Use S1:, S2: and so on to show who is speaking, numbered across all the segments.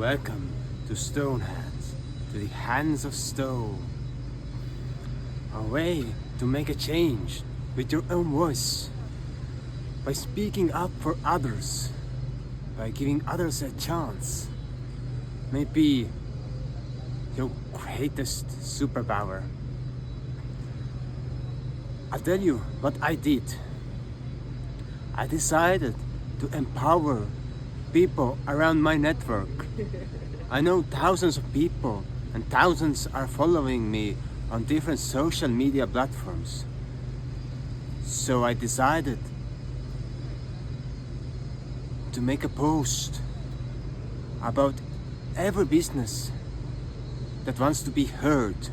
S1: Welcome to Stone Hands, to the hands of stone. A way to make a change with your own voice, by speaking up for others, by giving others a chance, may be your greatest superpower. I'll tell you what I did. I decided to empower people around my network. I know thousands of people, and thousands are following me on different social media platforms. So I decided to make a post about every business that wants to be heard.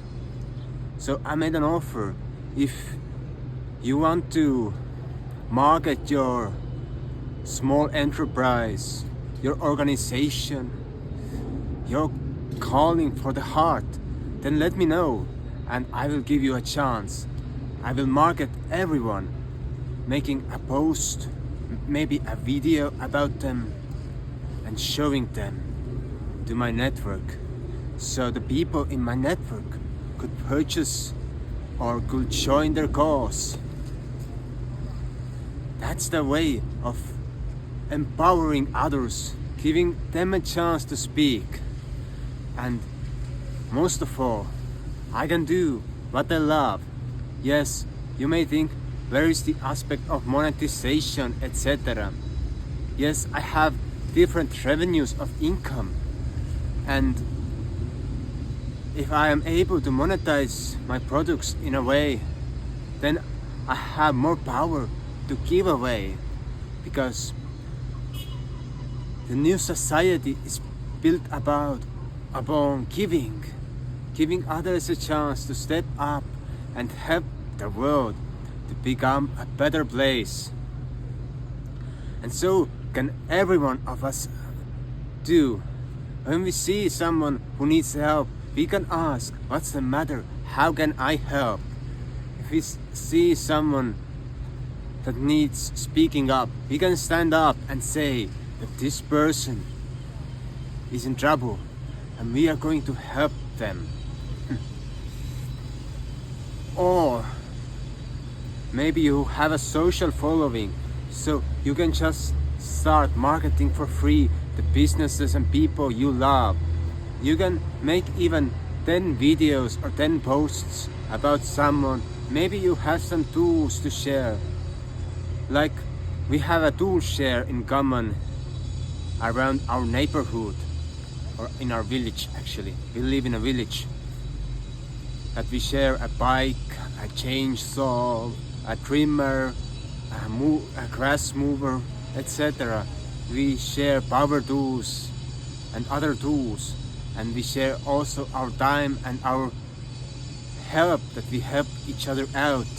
S1: So I made an offer. If you want to market your small enterprise, your organization, your calling for the heart, then let me know and I will give you a chance. I will market everyone, making a post, maybe a video about them, and showing them to my network, so the people in my network could purchase or could join their cause. That's the way of empowering others, giving them a chance to speak. And most of all, I can do what I love. Yes, you may think, where is the aspect of monetization, etc. Yes, I have different revenues of income, and if I am able to monetize my products in a way, then I have more power to give away, because the new society is built upon giving others a chance to step up and help the world to become a better place. And so can every one of us do. When we see someone who needs help, we can ask, what's the matter? How can I help? If we see someone that needs speaking up, we can stand up and say that this person is in trouble and we are going to help them. Or maybe you have a social following, so you can just start marketing for free the businesses and people you love. You can make even 10 videos or 10 posts about someone. Maybe you have some tools to share. Like we have a tool share in common around our neighborhood, or in our village actually. We live in a village. That we share a bike, a chainsaw, a trimmer, a grass mover, etc. We share power tools and other tools, and we share also our time and our help, that we help each other out.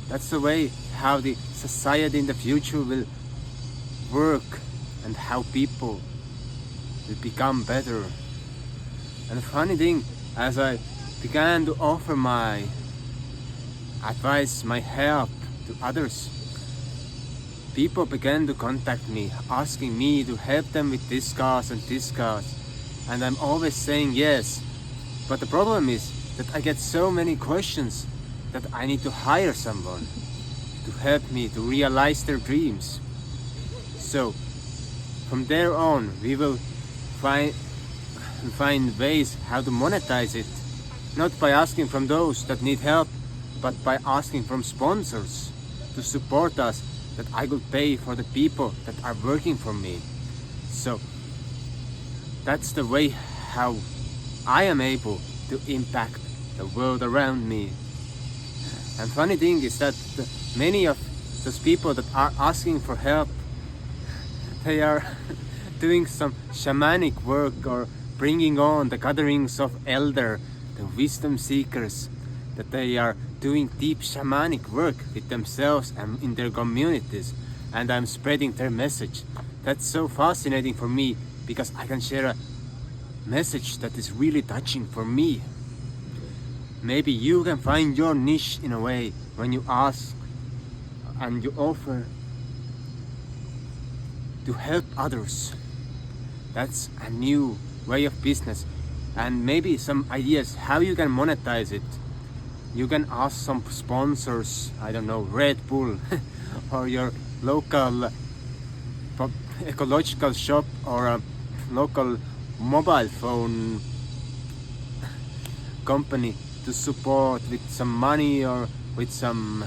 S1: That's the way how the society in the future will work, and how people will become better. And the funny thing, as I began to offer my advice, my help to others, people began to contact me, asking me to help them with this cause and this cause. And I'm always saying yes. But the problem is that I get so many questions that I need to hire someone to help me to realize their dreams. So from there on, we will find ways how to monetize it. Not by asking from those that need help, but by asking from sponsors to support us, that I will pay for the people that are working for me. So that's the way how I am able to impact the world around me. And funny thing is that many of those people that are asking for help, they are doing some shamanic work, or bringing on the gatherings of elder, the wisdom seekers, that they are doing deep shamanic work with themselves and in their communities, and I'm spreading their message. That's so fascinating for me, because I can share a message that is really touching for me. Maybe you can find your niche in a way when you ask and you offer to help others. That's a new way of business, and maybe some ideas how you can monetize it. You can ask some sponsors, I don't know, Red Bull or your local ecological shop or a local mobile phone company to support with some money or with some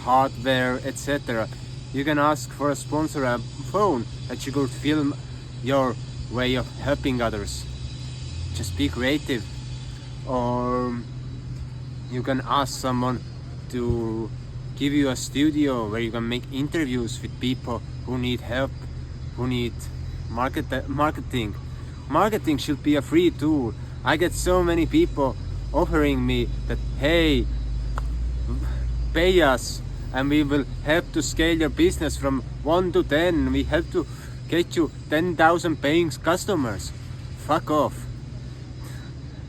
S1: hardware, etc. You can ask for a sponsor a phone that you could film your way of helping others. Just be creative. Or you can ask someone to give you a studio where you can make interviews with people who need help, who need marketing. Marketing should be a free tool. I get so many people offering me that, hey, pay us and we will help to scale your business from 1 to 10. We help to get you 10,000 paying customers. Fuck off.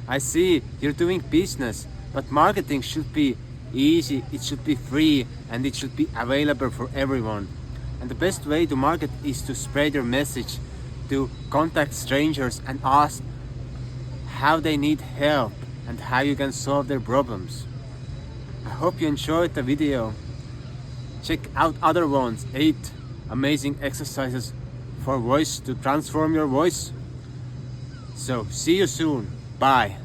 S1: I see you're doing business, but marketing should be easy, it should be free, and it should be available for everyone. And the best way to market is to spread your message, to contact strangers and ask how they need help and how you can solve their problems. I hope you enjoyed the video. Check out other ones, 8 amazing exercises for voice to transform your voice. So see you soon. Bye.